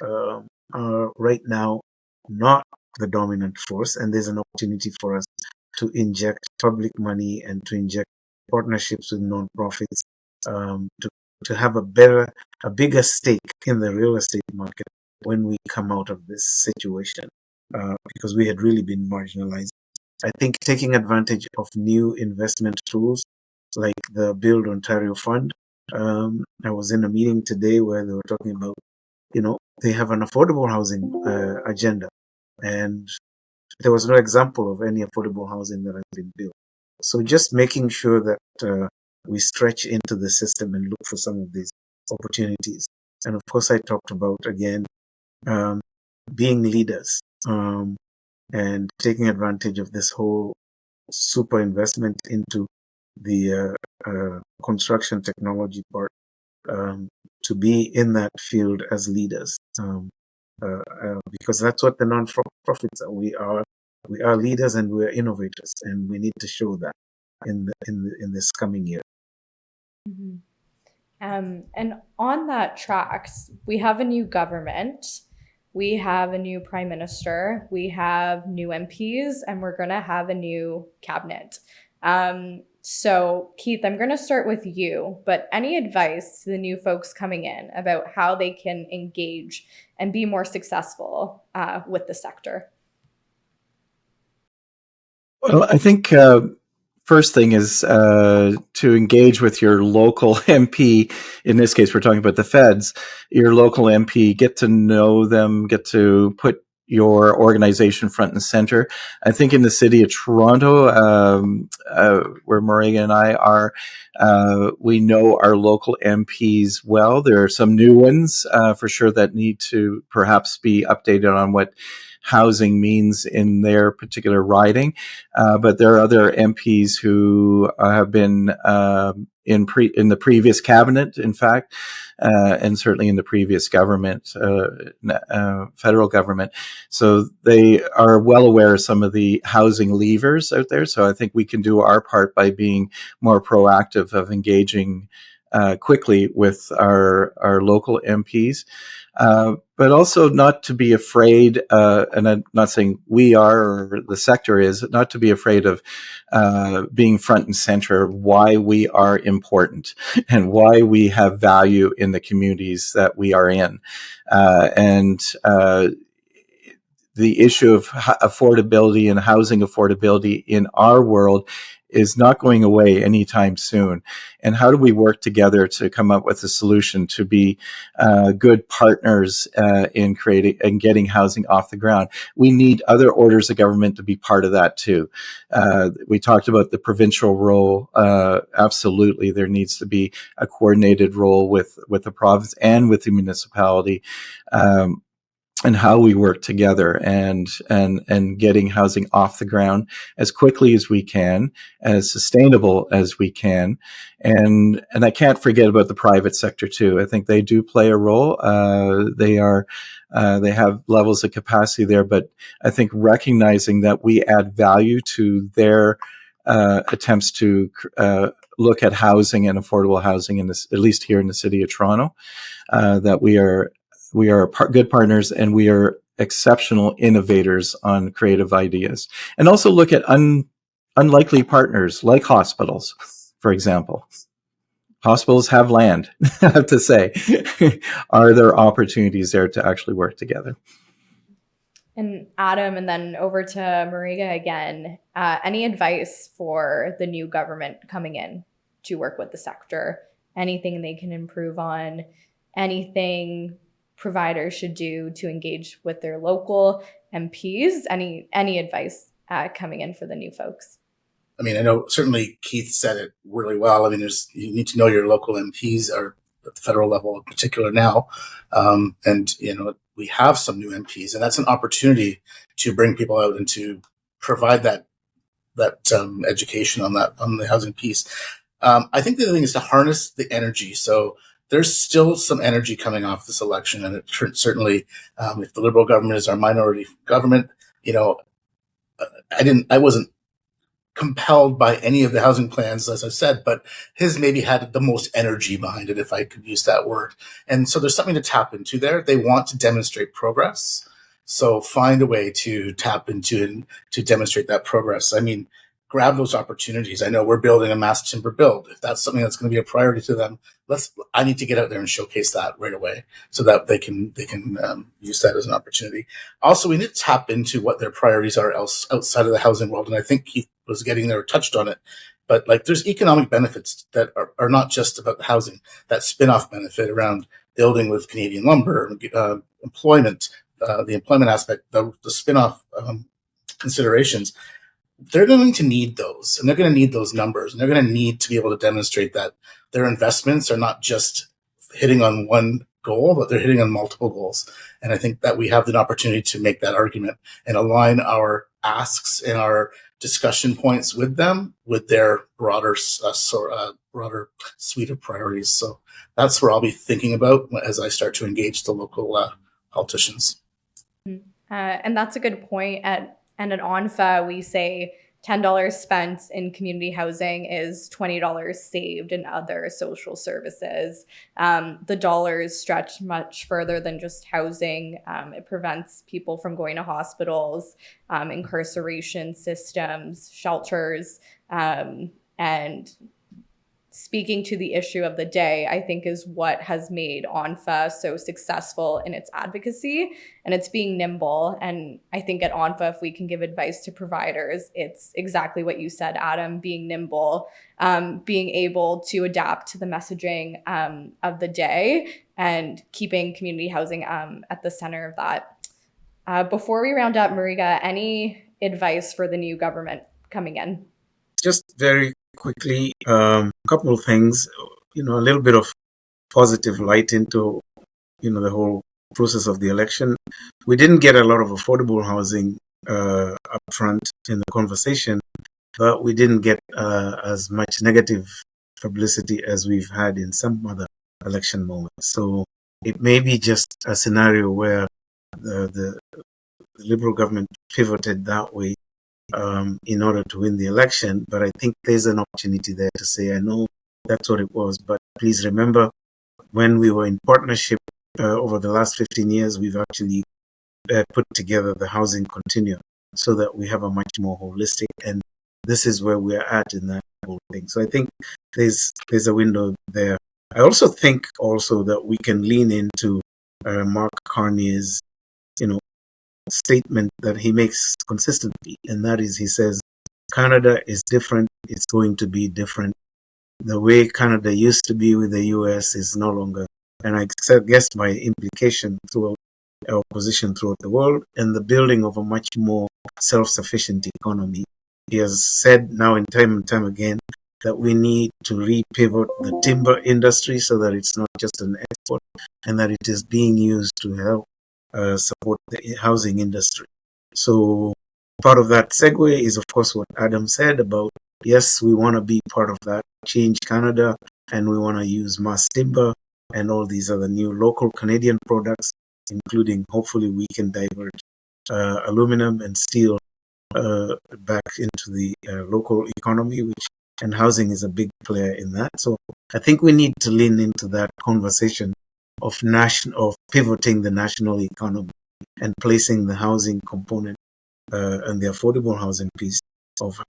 are right now not the dominant force, and there's an opportunity for us to inject public money and to inject partnerships with nonprofits to to have a bigger stake in the real estate market when we come out of this situation, because we had really been marginalized. I think taking advantage of new investment tools like the Build Ontario Fund. I was in a meeting today where they were talking about, they have an affordable housing agenda, and there was no example of any affordable housing that has been built. So just making sure that we stretch into the system and look for some of these opportunities. And of course, I talked about, again, being leaders and taking advantage of this whole super investment into the construction technology part, to be in that field as leaders, because that's what the non-profits are. We are leaders and we are innovators, and we need to show that in this coming year. Mm-hmm. And on that tracks, we have a new government, we have a new prime minister, we have new MPs, and we're going to have a new cabinet. So Keith, I'm going to start with you, but any advice to the new folks coming in about how they can engage and be more successful with the sector? Well, I think first thing is to engage with your local MP. In this case, we're talking about the feds. Your local MP, get to know them, get to put your organization front and center. I think in the city of Toronto, where Mwarigha and I are, we know our local MPs well. There are some new ones for sure that need to perhaps be updated on what housing means in their particular riding. But there are other MPs who have been in the previous cabinet, in fact, and certainly in the previous government, federal government. So they are well aware of some of the housing levers out there. So I think we can do our part by being more proactive of engaging quickly with our local MPs. But also not to be afraid, and I'm not saying we are or the sector is, not to be afraid of being front and center, why we are important and why we have value in the communities that we are in. And the issue of affordability and housing affordability in our world is not going away anytime soon. And how do we work together to come up with a solution to be good partners in creating and getting housing off the ground? We need other orders of government to be part of that too. We talked about the provincial role. Absolutely, there needs to be a coordinated role with the province and with the municipality. And how we work together and getting housing off the ground as quickly as we can, as sustainable as we can. And I can't forget about the private sector too. I think they do play a role. They have levels of capacity there, but I think recognizing that we add value to their attempts to look at housing and affordable housing in this, at least here in the city of Toronto, that we are good partners and we are exceptional innovators on creative ideas. And also look at unlikely partners like hospitals, for example. Hospitals have land, I have to say. Are there opportunities there to actually work together? And Adam, and then over to Mwarigha again, any advice for the new government coming in to work with the sector? Anything they can improve on? Anything providers should do to engage with their local MPs? Any advice coming in for the new folks? I mean, I know certainly Keith said it really well. I mean, you need to know your local MPs are at the federal level in particular now. And, we have some new MPs, and that's an opportunity to bring people out and to provide that education on the housing piece. I think the other thing is to harness the energy. So there's still some energy coming off this election, and it certainly, if the Liberal government is our minority government, I wasn't compelled by any of the housing plans, as I said, but his maybe had the most energy behind it, if I could use that word. And so there's something to tap into there. They want to demonstrate progress. So find a way to tap into and to demonstrate that progress. I mean, grab those opportunities. I know we're building a mass timber build. If that's something that's going to be a priority to them, I need to get out there and showcase that right away so that they can use that as an opportunity. Also, we need to tap into what their priorities are outside of the housing world. And I think Keith was getting there, touched on it. But like, there's economic benefits that are not just about the housing, that spin-off benefit around building with Canadian lumber, employment, the employment aspect, the spin-off considerations. They're going to need those, and they're going to need those numbers, and they're going to need to be able to demonstrate that their investments are not just hitting on one goal, but they're hitting on multiple goals. And I think that we have an opportunity to make that argument and align our asks and our discussion points with them, with their broader suite of priorities. So that's where I'll be thinking about as I start to engage the local politicians. And that's a good point. And at ONPHA, we say $10 spent in community housing is $20 saved in other social services. The dollars stretch much further than just housing. It prevents people from going to hospitals, incarceration systems, shelters, and speaking to the issue of the day, I think, is what has made ONPHA so successful in its advocacy, and it's being nimble. And I think at ONPHA, if we can give advice to providers, it's exactly what you said, Adam, being nimble, being able to adapt to the messaging of the day, and keeping community housing at the center of that. Before we round up, Mwarigha, any advice for the new government coming in? Just very quickly, a couple of things, a little bit of positive light into, the whole process of the election. We didn't get a lot of affordable housing up front in the conversation, but we didn't get as much negative publicity as we've had in some other election moments. So it may be just a scenario where the Liberal government pivoted that way in order to win the election. But I think there's an opportunity there to say, I know that's what it was, but please remember, when we were in partnership over the last 15 years, we've actually put together the housing continuum so that we have a much more holistic, and this is where we're at in that whole thing. So I think there's a window there. I also think that we can lean into Mark Carney's, statement that he makes consistently, and that is, he says, Canada is different. It's going to be different. The way Canada used to be with the US is no longer, and I guess by implication throughout our position throughout the world, and the building of a much more self-sufficient economy. He has said now in time and time again that we need to repivot the timber industry so that it's not just an export, and that it is being used to help support the housing industry. So part of that segue is, of course, what Adam said about, yes, we want to be part of that Change Canada, and we want to use mass timber and all these other new local Canadian products, including, hopefully, we can divert aluminum and steel back into the local economy, and housing is a big player in that. So I think we need to lean into that conversation of pivoting the national economy and placing the housing component and the affordable housing piece of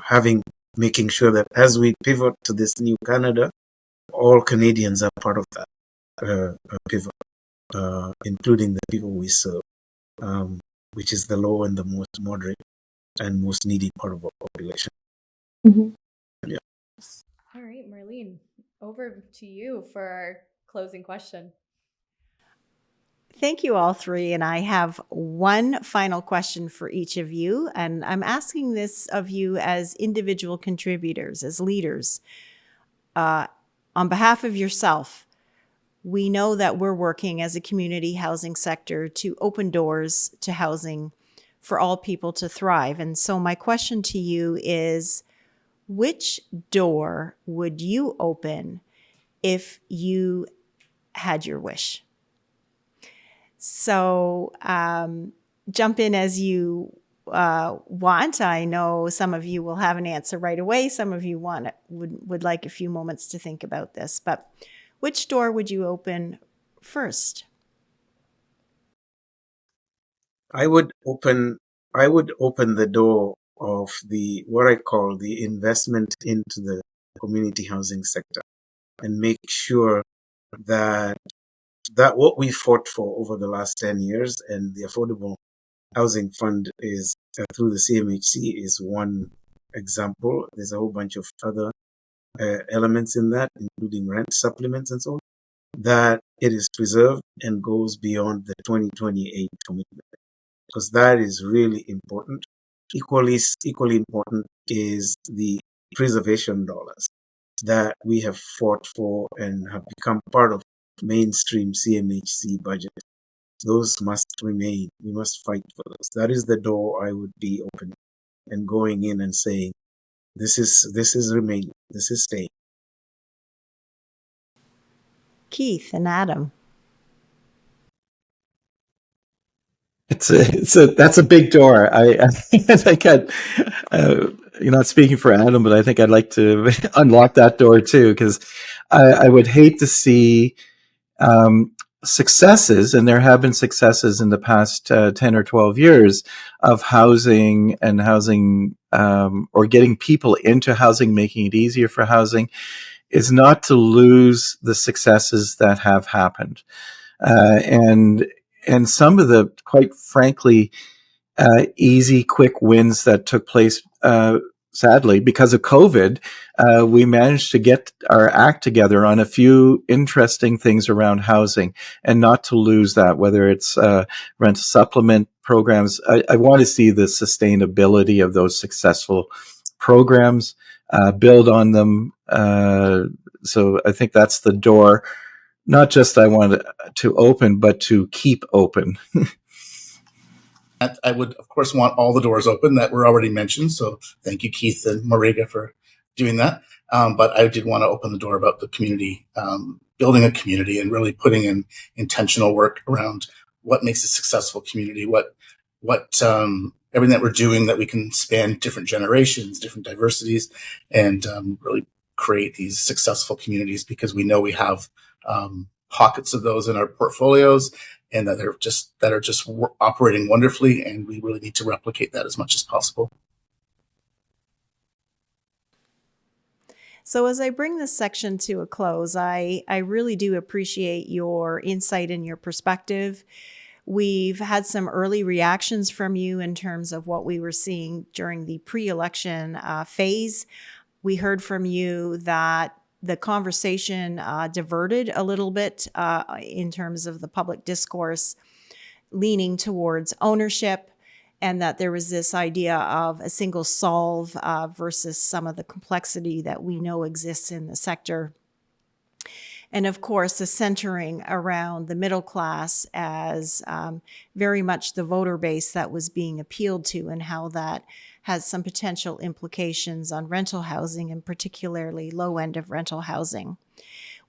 making sure that as we pivot to this new Canada, all Canadians are part of that pivot, including the people we serve, which is the low and the most moderate and most needy part of our population. Mm-hmm. Yeah. All right, Marlene, over to you for our closing question. Thank you, all three. And I have one final question for each of you. And I'm asking this of you as individual contributors, as leaders. On behalf of yourself, we know that we're working as a community housing sector to open doors to housing for all people to thrive. And so my question to you is, which door would you open if you had your wish? So jump in as you want. I know some of you will have an answer right away. Some of you would like a few moments to think about this. But which door would you open first? I would open the door of what I call the investment into the community housing sector, and make sure that what we fought for over the last 10 years, and the Affordable Housing Fund is through the CMHC, is one example. There's a whole bunch of other elements in that, including rent supplements and so on, that it is preserved and goes beyond the 2028 commitment, because that is really important. Equally important is the preservation dollars that we have fought for and have become part of mainstream CMHC budget. Those must remain. We must fight for those. That is the door I would be opening and going in and saying, this is remaining, this is staying. Keith and Adam. That's a big door. I think you're not speaking for Adam, but I think I'd like to unlock that door too, because I would hate to see successes, and there have been successes in the past 10 or 12 years of housing and housing, or getting people into housing, making it easier for housing, is not to lose the successes that have happened. And some of the, quite frankly, easy, quick wins that took place, sadly, because of COVID, we managed to get our act together on a few interesting things around housing, and not to lose that, whether it's rental supplement programs. I want to see the sustainability of those successful programs, build on them. So I think that's the door. Not just I want to open, but to keep open. I would, of course, want all the doors open that were already mentioned. So thank you, Keith and Mwarigha, for doing that. But I did want to open the door about the community, building a community and really putting in intentional work around what makes a successful community, what everything that we're doing that we can span different generations, different diversities, and really create these successful communities, because we know we have pockets of those in our portfolios, and that are just operating wonderfully, and we really need to replicate that as much as possible. So as I bring this section to a close, I really do appreciate your insight and your perspective. We've had some early reactions from you in terms of what we were seeing during the pre-election phase. We heard from you that the conversation diverted a little bit in terms of the public discourse leaning towards ownership, and that there was this idea of a single solve versus some of the complexity that we know exists in the sector. And of course, the centering around the middle class as very much the voter base that was being appealed to, and how that has some potential implications on rental housing, and particularly low end of rental housing.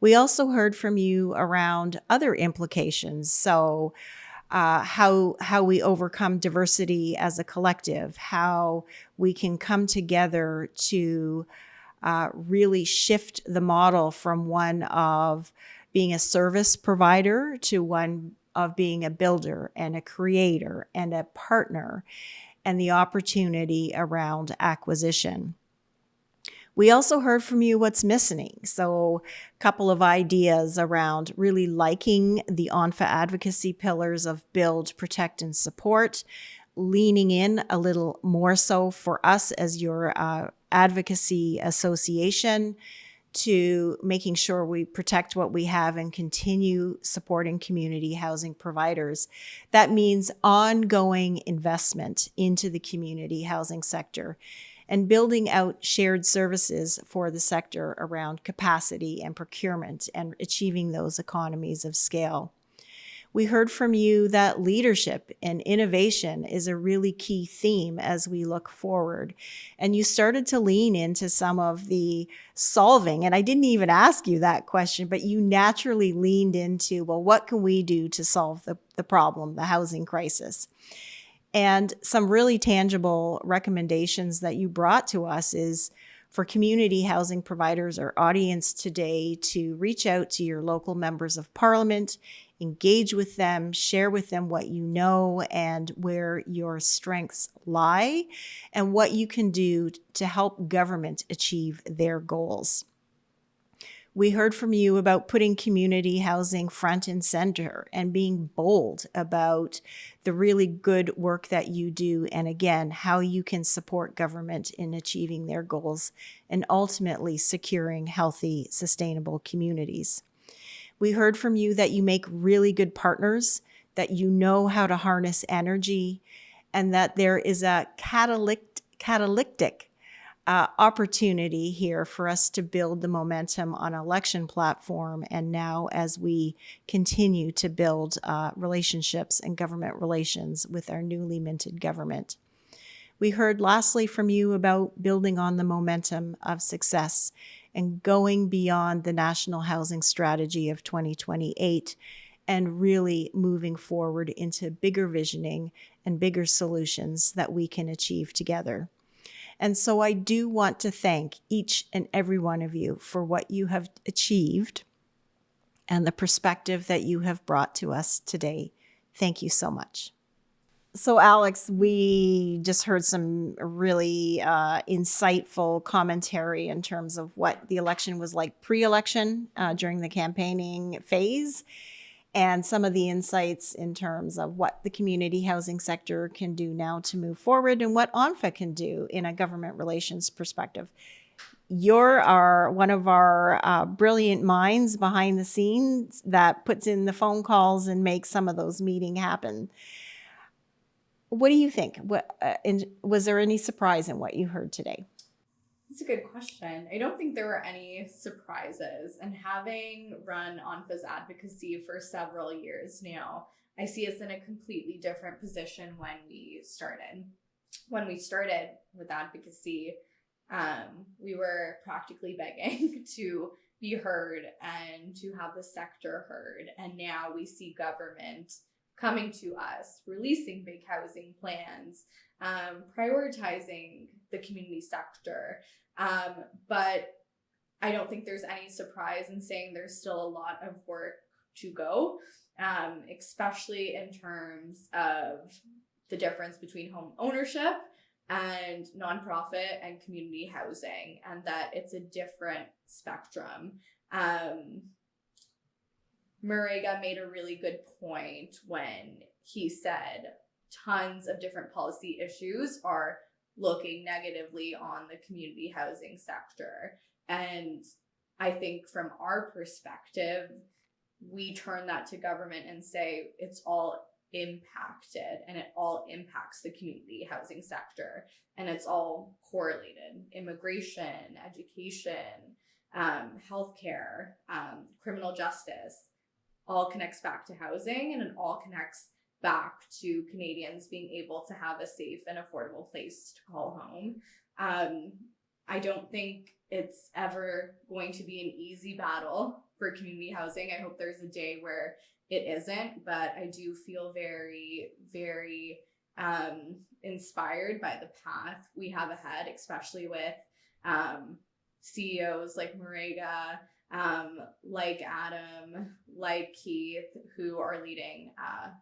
We also heard from you around other implications. So how we overcome diversity as a collective, how we can come together to really shift the model from one of being a service provider to one of being a builder and a creator and a partner, and the opportunity around acquisition. We also heard from you what's missing. So a couple of ideas around really liking the ONPHA advocacy pillars of build, protect, and support, leaning in a little more so for us as your advocacy association to making sure we protect what we have and continue supporting community housing providers. That means ongoing investment into the community housing sector and building out shared services for the sector around capacity and procurement and achieving those economies of scale. We heard from you that leadership and innovation is a really key theme as we look forward. And you started to lean into some of the solving. And I didn't even ask you that question, but you naturally leaned into, well, what can we do to solve the problem, the housing crisis? And some really tangible recommendations that you brought to us is for community housing providers or audience today to reach out to your local members of parliament, engage with them, share with them what you know and where your strengths lie, and what you can do to help government achieve their goals. We heard from you about putting community housing front and center and being bold about the really good work that you do, and again, how you can support government in achieving their goals and ultimately securing healthy, sustainable communities. We heard from you that you make really good partners, that you know how to harness energy, and that there is a catalytic opportunity here for us to build the momentum on election platform. And now as we continue to build relationships and government relations with our newly minted government. We heard lastly from you about building on the momentum of success and going beyond the National Housing Strategy of 2028 and really moving forward into bigger visioning and bigger solutions that we can achieve together. And so I do want to thank each and every one of you for what you have achieved and the perspective that you have brought to us today. Thank you so much. So Alex, we just heard some really insightful commentary in terms of what the election was like pre-election during the campaigning phase, and some of the insights in terms of what the community housing sector can do now to move forward and what ONPHA can do in a government relations perspective. You're one of our brilliant minds behind the scenes that puts in the phone calls and makes some of those meetings happen. What do you think? Was there any surprise in what you heard today? That's a good question. I don't think there were any surprises. And having run ONPHA's advocacy for several years now, I see us in a completely different position when we started. When we started with advocacy, we were practically begging to be heard and to have the sector heard. And now we see government coming to us, releasing big housing plans, prioritizing the community sector. But I don't think there's any surprise in saying there's still a lot of work to go, especially in terms of the difference between home ownership and nonprofit and community housing, and that it's a different spectrum. Mwarigha made a really good point when he said tons of different policy issues are looking negatively on the community housing sector. And I think from our perspective, we turn that to government and say it's all impacted and it all impacts the community housing sector. And it's all correlated: immigration, education, healthcare, criminal justice. All connects back to housing, and it all connects back to Canadians being able to have a safe and affordable place to call home. I don't think it's ever going to be an easy battle for community housing. I hope there's a day where it isn't, but I do feel very, very inspired by the path we have ahead, especially with CEOs like Mwarigha, like Adam, like Keith, who are leading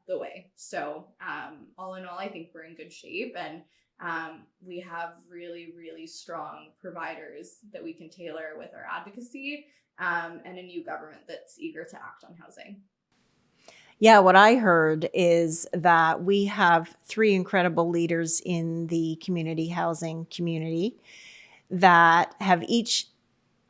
the way. So all in all, I think we're in good shape, and we have really, really strong providers that we can tailor with our advocacy, and a new government that's eager to act on housing. Yeah, what I heard is that we have 3 incredible leaders in the community housing community that have each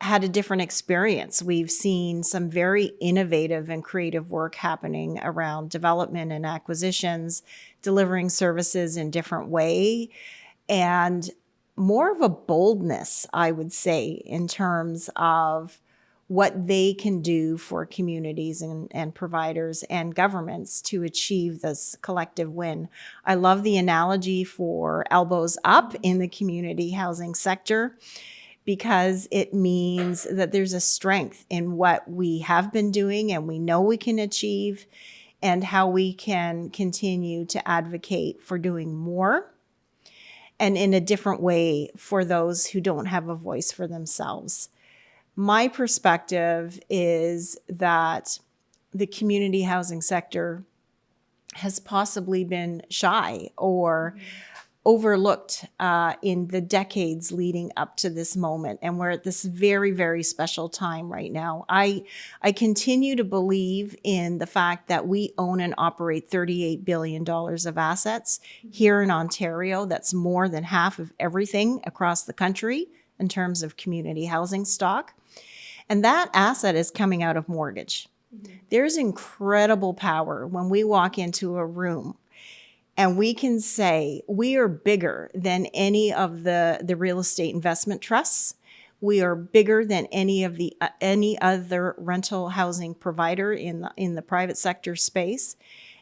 had a different experience. We've seen some very innovative and creative work happening around development and acquisitions, delivering services in different way, and more of a boldness, I would say, in terms of what they can do for communities and providers and governments to achieve this collective win. I love the analogy for elbows up in the community housing sector, because it means that there's a strength in what we have been doing and we know we can achieve, and how we can continue to advocate for doing more and in a different way for those who don't have a voice for themselves. My perspective is that the community housing sector has possibly been shy or overlooked in the decades leading up to this moment. And we're at this very, very special time right now. I continue to believe in the fact that we own and operate $38 billion of assets here in Ontario. That's more than half of everything across the country in terms of community housing stock. And that asset is coming out of mortgage. There's incredible power when we walk into a room and we can say we are bigger than any of the real estate investment trusts. We are bigger than any other rental housing provider in the private sector space.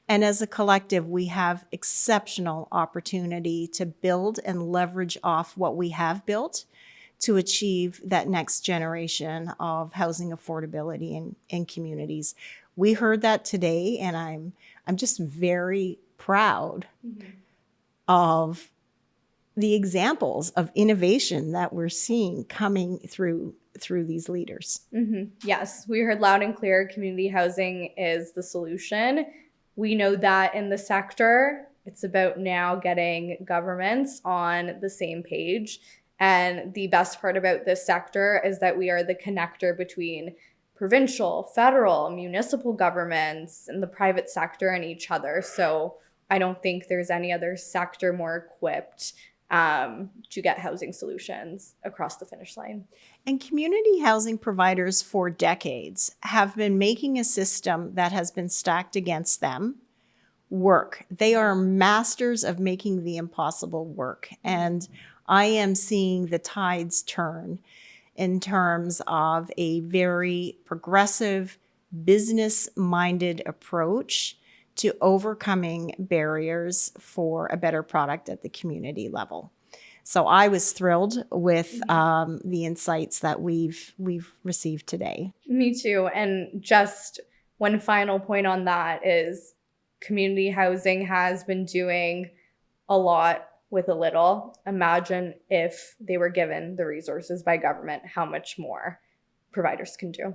And as a collective, we have exceptional opportunity to build and leverage off what we have built to achieve that next generation of housing affordability in communities. We heard that today, and I'm just very proud of the examples of innovation that we're seeing coming through these leaders. Yes, we heard loud and clear community housing is the solution. We know that in the sector, it's about now getting governments on the same page. And the best part about this sector is that we are the connector between provincial, federal, municipal governments, and the private sector and each other. So I don't think there's any other sector more equipped to get housing solutions across the finish line. And community housing providers for decades have been making a system that has been stacked against them work. They are masters of making the impossible work. And I am seeing the tides turn in terms of a very progressive, business-minded approach to overcoming barriers for a better product at the community level. So I was thrilled with the insights that we've received today. Me too. And just one final point on that is community housing has been doing a lot with a little. Imagine if they were given the resources by government, how much more providers can do.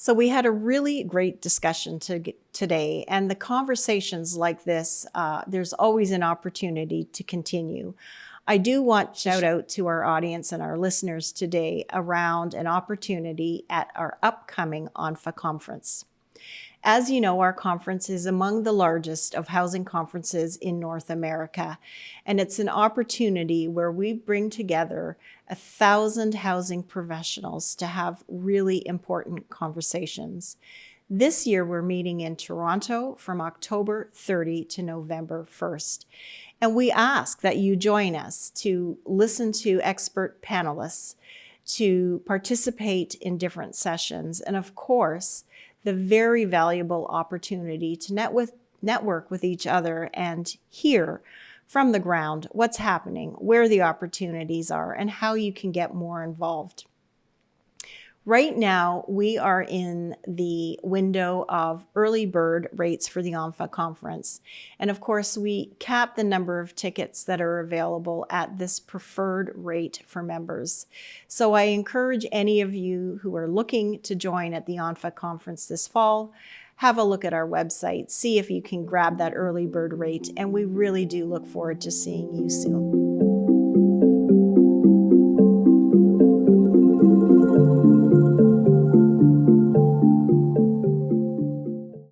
So we had a really great discussion today, and the conversations like this, there's always an opportunity to continue. I do want to shout out to our audience and our listeners today around an opportunity at our upcoming ONPHA conference. As you know, our conference is among the largest of housing conferences in North America, and it's an opportunity where we bring together 1,000 housing professionals to have really important conversations. This year, we're meeting in Toronto from October 30 to November 1st. And we ask that you join us to listen to expert panelists, to participate in different sessions, and of course, the very valuable opportunity to network with each other and hear from the ground what's happening, where the opportunities are, and how you can get more involved. Right now, we are in the window of early bird rates for the ONPHA conference. And of course, we cap the number of tickets that are available at this preferred rate for members. So I encourage any of you who are looking to join at the ONPHA conference this fall, have a look at our website, see if you can grab that early bird rate, and we really do look forward to seeing you soon.